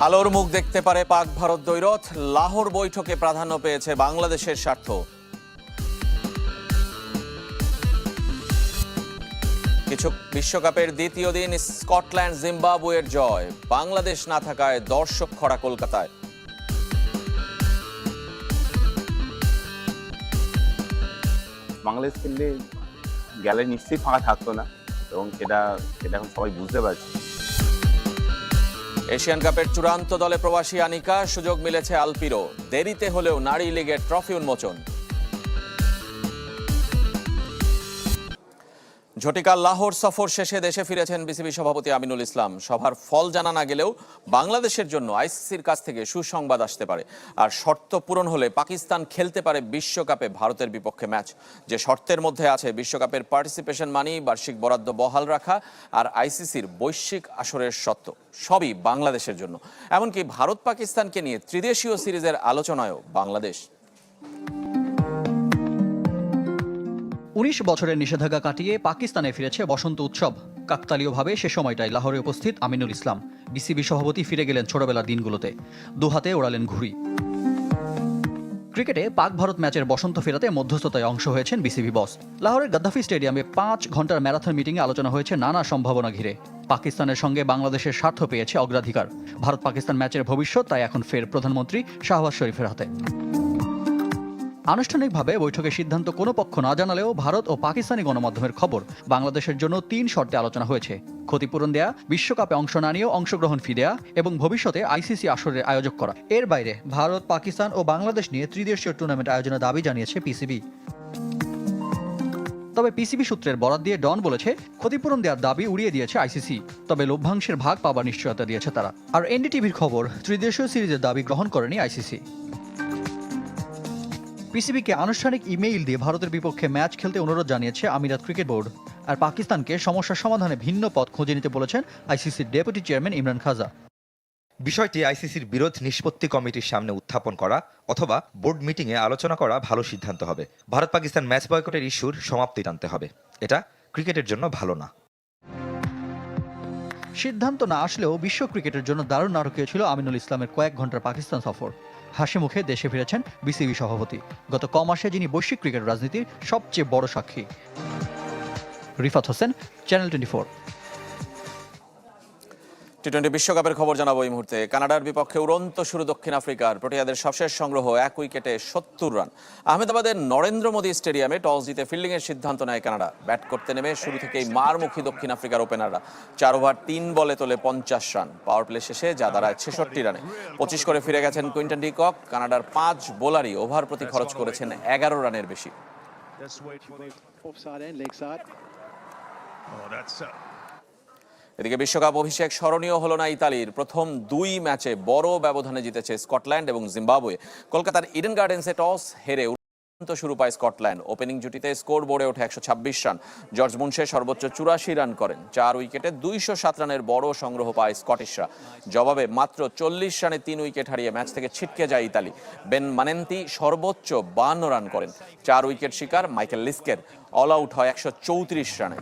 আলোর মুখ দেখতে পারে পাক ভারত দ্বৈরথ, লাহোর বৈঠকে প্রাধান্য পেয়েছে বাংলাদেশের স্বার্থ। কিছু বিশ্বকাপের দ্বিতীয় দিন স্কটল্যান্ড জিম্বাবুয়ের জয়, বাংলাদেশ না থাকায় দর্শক খরা কলকাতায়। বাংলাদেশ খেললে গ্যালারি নিশ্চয়ই ফাঁকা থাকতো না এবং সেটা এখন সবাই বুঝতে পারছে। এশিয়ান কাপের চূড়ান্ত দলে প্রবাসী আনিকা, সুযোগ মিলেছে আলপিরও, দেরিতে হলেও নারী লীগের ট্রফি উন্মোচন। ঝটিকা লাহোর সফর শেষে দেশে ফিরেছেন বিসিবি সভাপতি আমিনুল ইসলাম। সভার ফল জানা না গেলেও বাংলাদেশের জন্য আইসিসির কাছ থেকে সুসংবাদ আসতে পারে, আর শর্ত পূরণ হলে পাকিস্তান খেলতে পারে বিশ্বকাপে ভারতের বিপক্ষে ম্যাচ। যে শর্তের মধ্যে আছে বিশ্বকাপের পার্টিসিপেশন মানি, বার্ষিক বরাদ্দ বহাল রাখা আর আইসিসির বৈশ্বিক আসরের শর্ত, সবই বাংলাদেশের জন্য। এমনকি ভারত পাকিস্তানকে নিয়ে ত্রিদেশীয় সিরিজের আলোচনায়ও বাংলাদেশ। ১৯ বছরের নিষেধাজ্ঞা কাটিয়ে পাকিস্তানে ফিরেছে বসন্ত উৎসব। কাকতালীয়ভাবে সে সময়টায় লাহোরে উপস্থিত আমিনুল ইসলাম। বিসিবি সভাপতি ফিরে গেলেন ছোটবেলার দিনগুলোতে, দুহাতে ওড়ালেন ঘুড়ি। ক্রিকেটে পাক ভারত ম্যাচের বসন্ত ফেরাতে মধ্যস্থতায় অংশ হয়েছেন বিসিবি বস। লাহোরের গাদ্দাফি স্টেডিয়ামে 5 ঘন্টার ম্যারাথন মিটিংয়ে আলোচনা হয়েছে নানা সম্ভাবনা ঘিরে। পাকিস্তানের সঙ্গে বাংলাদেশের স্বার্থ পেয়েছে অগ্রাধিকার। ভারত পাকিস্তান ম্যাচের ভবিষ্যৎ তাই এখন ফের প্রধানমন্ত্রী শাহবাজ শরীফের হাতে। আনুষ্ঠানিকভাবে বৈঠকের সিদ্ধান্ত কোনো পক্ষ না জানালেও ভারত ও পাকিস্তানি গণমাধ্যমের খবর, বাংলাদেশের জন্য 3 শর্তে আলোচনা হয়েছে: ক্ষতিপূরণ দেয়া, বিশ্বকাপে অংশ না নিয়েও অংশগ্রহণ ফি দেয়া এবং ভবিষ্যতে আইসিসি আসরের আয়োজক করা। এর বাইরে ভারত, পাকিস্তান ও বাংলাদেশ নিয়ে ত্রিদেশীয় টুর্নামেন্ট আয়োজনের দাবি জানিয়েছে পিসিবি। তবে পিসিবি সূত্রের বরাত দিয়ে ডন বলেছে, ক্ষতিপূরণ দেওয়ার দাবি উড়িয়ে দিয়েছে আইসিসি, তবে লভ্যাংশের ভাগ পাবার নিশ্চয়তা দিয়েছে তারা। আর এনডিটিভির খবর, ত্রিদেশীয় সিরিজের দাবি গ্রহণ করেনি আইসিসি। পিসিবিকে আনুষ্ঠানিক ইমেইল দিয়ে ভারতের বিপক্ষে ম্যাচ খেলতে অনুরোধ জানিয়েছে আমিরাত ক্রিকেট বোর্ড। আর পাকিস্তানকে সমস্যার সমাধানে ভিন্ন পথ খুঁজে নিতে বলেছেন আইসিসির ডেপুটি চেয়ারম্যান ইমরান খাজা। বিষয়টি আইসিসির বিরোধ নিষ্পত্তি কমিটির সামনে উত্থাপন করা অথবা বোর্ড মিটিংয়ে আলোচনা করা ভালো সিদ্ধান্ত হবে। ভারত পাকিস্তান ম্যাচ বয়কটের ইস্যুর সমাপ্তি টানতে হবে। এটা ক্রিকেটের জন্য ভালো না। সিদ্ধান্ত না আসলেও বিশ্ব ক্রিকেটের জন্য দারুণ নাটকীয় ছিল আমিনুল ইসলামের কয়েক ঘন্টার পাকিস্তান সফর। হাসি মুখে দেশে ফিরেছেন বিসিবি সভাপতি, গত কমাসে যিনি বৈশ্বিক ক্রিকেট রাজনীতির সবচেয়ে বড় সাক্ষী। রিফাত হোসেন, চ্যানেল 24। টি-20 বিশ্বকাপের খবর জানাবো এই মুহূর্তে। কানাডার বিপক্ষে উড়ন্ত শুরু দক্ষিণ আফ্রিকার। প্রোটিয়াদের সবশেষ সংগ্রহ 1 উইকেটে 70 রান। আহমেদাবাদের নরেন্দ্র মোদী স্টেডিয়ামে টস জিতে ফিল্ডিংয়ের সিদ্ধান্ত নেয় কানাডা। ব্যাট করতে নেমে শুরু থেকেই মারমুখী দক্ষিণ আফ্রিকার ওপেনাররা। 4 ওভার 3 বলে তোলে 50 রান। পাওয়ার প্লে শেষে যা দাঁড়ায় 66 রানে। 25 করে ফিরে গেছেন কুইন্টন ডি কক। কানাডার 5 বোলারই ওভার প্রতি খরচ করেছেন 11 রানের বেশি। এদিকে বিশ্বকাপ অভিষেক স্মরণীয় হলো না ইতালির। প্রথম 2 ম্যাচে বড় ব্যবধানে জিতেছে স্কটল্যান্ড এবং জিম্বাবুয়ে। কলকাতার ইডেন গার্ডেন্সে টস হেরে উড়ন্ত শুরু পায় স্কটল্যান্ড। ওপেনিং জুটিতে স্কোর বোর্ডে ওঠে 126 রান। জর্জ মুনশে সর্বোচ্চ 84 রান করেন। 4 উইকেটে 207 রানের বড় সংগ্রহ পায় স্কটিশরা। জবাবে মাত্র 40 রানে 3 উইকেট হারিয়ে ম্যাচ থেকে ছিটকে যায় ইতালি। বেন মানেন্তি সর্বোচ্চ 52 রান করেন। 4 উইকেট শিকার মাইকেল লিস্কের অল আউট হয় 134 রানে।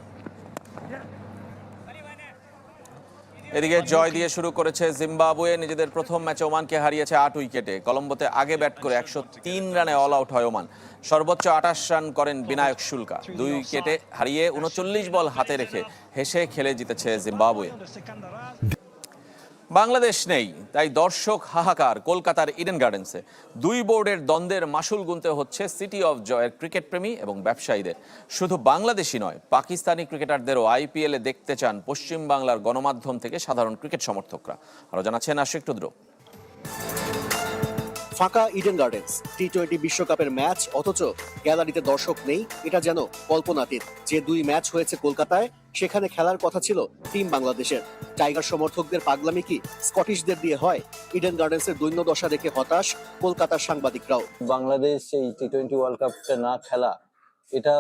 এদিকে জয় দিয়ে শুরু করেছে জিম্বাবুয়ে। নিজেদের প্রথম ম্যাচে ওমানকে হারিয়েছে 8 উইকেটে। কলম্বোতে আগে ব্যাট করে 103 রানে অল আউট হয় ওমান। সর্বোচ্চ 28 রান করেন বিনায়ক শুল্কা। 2 উইকেটে হারিয়ে 39 বল হাতে রেখে হেসে খেলে জিতেছে জিম্বাবুয়ে। বাংলাদেশ নেই, তাই দর্শক হাহাকার কলকাতার ইডেন গার্ডেন্সে। 2 বোর্ডের দ্বন্দ্বের মাসুল গুনতে হচ্ছে সিটি অফ জয়ের ক্রিকেট প্রেমী এবং ব্যবসায়ীদের। শুধু বাংলাদেশই নয়, পাকিস্তানি ক্রিকেটারদেরও আইপিএলে দেখতে চান পশ্চিম বাংলার গণমাধ্যম থেকে সাধারণ ক্রিকেট সমর্থকরা। আরো জানাচ্ছেন আশিক টুদ্র। ফাঁকা ইডেন গার্ডেন্স, টি-20 বিশ্বকাপের ম্যাচ, অথচ গ্যালারিতে দর্শক নেই। এটা যেন কল্পনাতীত। যে 2 ম্যাচ হয়েছে কলকাতায়, সেখানে খেলার কথা ছিল টিম বাংলাদেশের। টাইগার সমর্থকদের পাগলামি কি স্কটিশদের দিয়ে হয়? ইডেন গার্ডেন্সের দৈন্য দশা দেখে হতাশ কলকাতার সাংবাদিকরাও। বাংলাদেশ এই টি-20 ওয়ার্ল্ড কাপটা না খেলা, এটা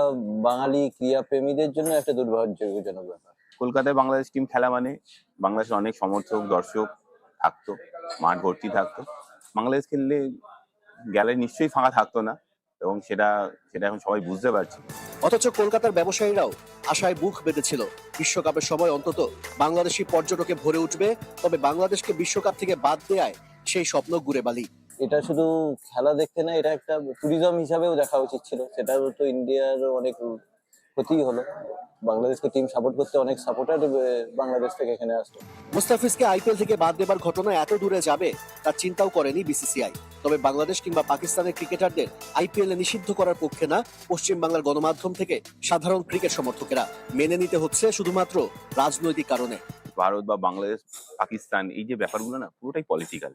বাঙালি ক্রীড়া প্রেমীদের জন্য একটা দুর্ভাগ্যজনক ব্যাপার। কলকাতায় বাংলাদেশ টিম খেলা মানে বাংলাদেশের অনেক সমর্থক দর্শক থাকতো, মাঠ ভর্তি থাকতো। বাংলাদেশ খেললে গ্যালারি নিশ্চয়ই ফাঁকা থাকতো না এবং সেটা সেটা এখন সবাই বুঝতে পারছে। অথচ কলকাতার ব্যবসায়ীরাও আশায় বুক বেঁধেছিল বিশ্বকাপের সময় অন্তত বাংলাদেশি পর্যটকে ভরে উঠবে, তবে বাংলাদেশকে বিশ্বকাপ থেকে বাদ দেয়ায় সেই স্বপ্ন ঘুরে বালি। এটা শুধু খেলা দেখতে না, এটা একটা ট্যুরিজম হিসাবেও দেখা উচিত ছিল। সেটাও তো ইন্ডিয়ার অনেক ক্ষতি হলো। বাংলাদেশকে টিম সাপোর্ট করতে অনেক সাপোর্টার বাংলাদেশ থেকে এখানে আসলো। মুস্তাফিজকে আইপিএল থেকে বাদ দেবার ঘটনা এত দূরে যাবে তার চিন্তাও করেনি বিসিসিআই। তবে বাংলাদেশ কিংবা পাকিস্তানের ক্রিকেটারদের আইপিএল এ নিষিদ্ধ করার পক্ষে না পশ্চিম বাংলার গণমাধ্যম থেকে সাধারণ ক্রিকেট সমর্থকেরা। মেনে নিতে হচ্ছে শুধুমাত্র রাজনৈতিক কারণে। ভারত বা বাংলাদেশ, পাকিস্তান, এই যে ব্যাপারগুলো না পুরোটাই পলিটিক্যাল।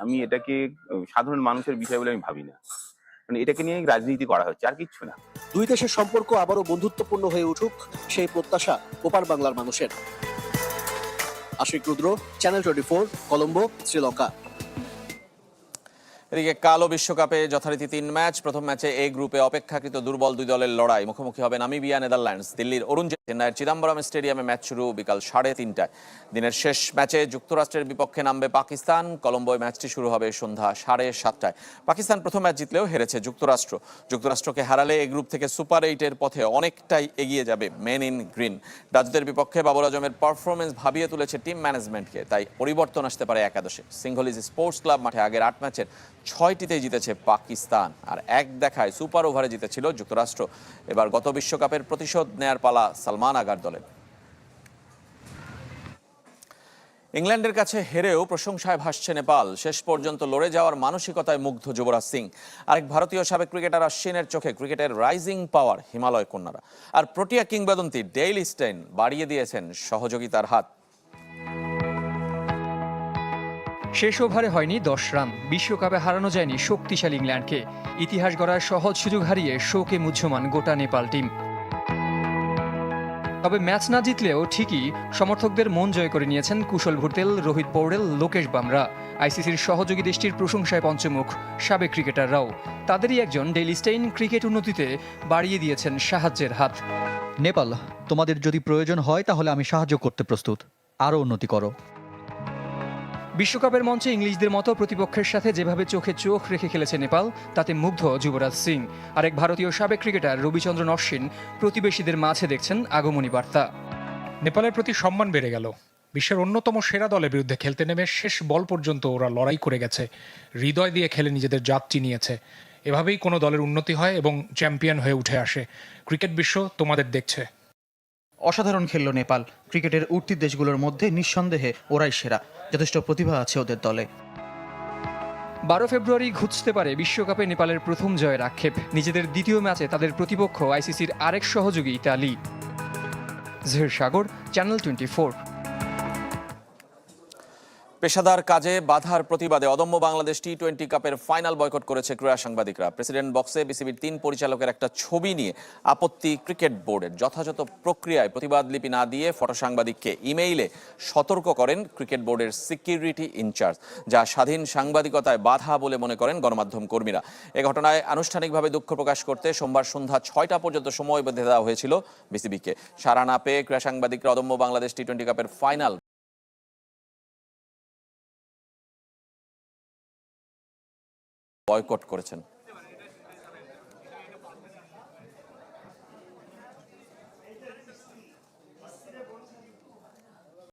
আমি এটাকে সাধারণ মানুষের বিষয় বলে আমি ভাবি না। মানে এটাকে নিয়ে রাজনীতি করা হচ্ছে, আর কিচ্ছু না। দুই দেশের সম্পর্ক আবারও বন্ধুত্বপূর্ণ হয়ে উঠুক, সেই প্রত্যাশা ওপার বাংলার মানুষের। আশিক রুদ্র, চ্যানেল 24, কলম্বো, শ্রীলঙ্কা। এদিকে কালো বিশ্বকাপে যথারীতি 3 ম্যাচ। প্রথম ম্যাচে এ গ্রুপে অপেক্ষাকৃত দুর্বল দুই দলের লড়াই। মুখোমুখি হবে নামিবিয়া, নেদারল্যান্ডস। দিল্লির অরুণ জেটলি, চেন্নাইয়ের চিদাম্বরম স্টেডিয়ামে ম্যাচ শুরু বিকাল 3:30টায়। দিনের শেষ ম্যাচে যুক্তরাষ্ট্রের বিপক্ষে নামবে পাকিস্তান। কলম্বোয় ম্যাচটি শুরু হবে সন্ধ্যা 7:30টায়। পাকিস্তান প্রথম ম্যাচ জিতলেও হেরেছে যুক্তরাষ্ট্র। যুক্তরাষ্ট্রকে হারালে এই গ্রুপ থেকে সুপার 8-এর পথে অনেকটাই এগিয়ে যাবে মেন ইন গ্রিন। ডাচদের বিপক্ষে বাবর আজমের পারফরমেন্স ভাবিয়ে তুলেছে টিম ম্যানেজমেন্টকে, তাই পরিবর্তন আসতে পারে একাদশে। সিংহলিজ স্পোর্টস ক্লাব মাঠে আগের 8 ম্যাচের 6টিতেই জিতেছে পাকিস্তান, আর এক দেখায় সুপার ওভারে জিতেছিল যুক্তরাষ্ট্র। এবার গত বিশ্বকাপের প্রতিশোধ নেয়ার পালা সালমান আগার দলের। ইংল্যান্ডের কাছে হেরেও প্রশংসায় ভাসছে নেপাল। শেষ পর্যন্ত লড়ে যাওয়ার মানসিকতায় মুগ্ধ যুবরাজ সিং। আরেক ভারতীয় সাবেক ক্রিকেটার অশ্বিনের চোখে ক্রিকেটের রাইজিং পাওয়ার হিমালয় কন্যারা। আর প্রোটিয়া কিংবদন্তি ডেইল স্টেইন বাড়িয়ে দিয়েছেন সহযোগিতার হাত। শেষ ওভারে হয়নি 10 রান। বিশ্বকাপে হারানো যায়নি শক্তিশালী ইংল্যান্ডকে। ইতিহাস গড়ার সহজ সুযোগ হারিয়ে শোকে মুহ্যমান গোটা নেপাল টিম। তবে ম্যাচ না জিতলেও ঠিকই সমর্থকদের মন জয় করে নিয়েছেন কুশল ভুরতেল, রোহিত পৌড়েল, লোকেশ বামরা। আইসিসির সহযোগী দেশটির প্রশংসায় পঞ্চমুখ সাবেক ক্রিকেটাররাও। তাদেরই একজন ডেইল স্টেইন ক্রিকেট উন্নতিতে বাড়িয়ে দিয়েছেন সাহায্যের হাত। নেপাল, তোমাদের যদি প্রয়োজন হয় তাহলে আমি সাহায্য করতে প্রস্তুত। আরও উন্নতি করো। বিশ্বকাপের মঞ্চে ইংলিশদের মতো প্রতিপক্ষের সাথে যেভাবে চোখে চোখ রেখে খেলেছে নেপাল, তাতে মুগ্ধ যুবরাজ সিং। আরেক ভারতীয় সাবেক ক্রিকেটার রবিচন্দ্রন অশ্বিন প্রতিবেশীদের মাঝে দেখছেন আগমনী বার্তা। নেপালের প্রতি সম্মান বেড়ে গেল। বিশ্বের অন্যতম সেরা দলের বিরুদ্ধে খেলতে নেমে শেষ বল পর্যন্ত ওরা লড়াই করে গেছে, হৃদয় দিয়ে খেলে নিজেদের জাত চিনিয়েছে। এভাবেই কোনো দলের উন্নতি হয় এবং চ্যাম্পিয়ন হয়ে উঠে আসে। ক্রিকেট বিশ্ব তোমাদের দেখছে। অসাধারণ খেলল নেপাল। ক্রিকেটের উঠতি দেশগুলোর মধ্যে নিঃসন্দেহে ওরাই সেরা। যথেষ্ট প্রতিভা আছে ওদের দলে। 12 ফেব্রুয়ারি ঘুচতে পারে বিশ্বকাপে নেপালের প্রথম জয়ের আক্ষেপ। নিজেদের দ্বিতীয় ম্যাচে তাদের প্রতিপক্ষ আইসিসির আরেক সহযোগী ইতালি। জহির সাগর, চ্যানেল 24। পেশাদার কাজে বাধার প্রতিবাদে অদম্য বাংলাদেশ টি-20 কাপের ফাইনাল বয়কট করেছে ক্রীড়া সাংবাদিকরা। প্রেসিডেন্ট বক্সে বিসিবির 3 পরিচালকের একটা ছবি নিয়ে আপত্তি ক্রিকেট বোর্ডের। যথাযথ প্রক্রিয়ায় প্রতিবাদ লিপি না দিয়ে ফটো সাংবাদিককে ইমেইলে সতর্ক করেন ক্রিকেট বোর্ডের সিকিউরিটি ইনচার্জ, যা স্বাধীন সাংবাদিকতায় বাধা বলে মনে করেন গণমাধ্যম কর্মীরা। এ ঘটনায় আনুষ্ঠানিকভাবে দুঃখ প্রকাশ করতে সোমবার সন্ধ্যা 6টা পর্যন্ত সময় বেঁধে দেওয়া হয়েছিল বিসিবিকে। সাড়া না পেয়ে ক্রীড়া সাংবাদিকরা অদম্য বাংলাদেশ টি-20 কাপের ফাইনাল বয়কট করেছেন।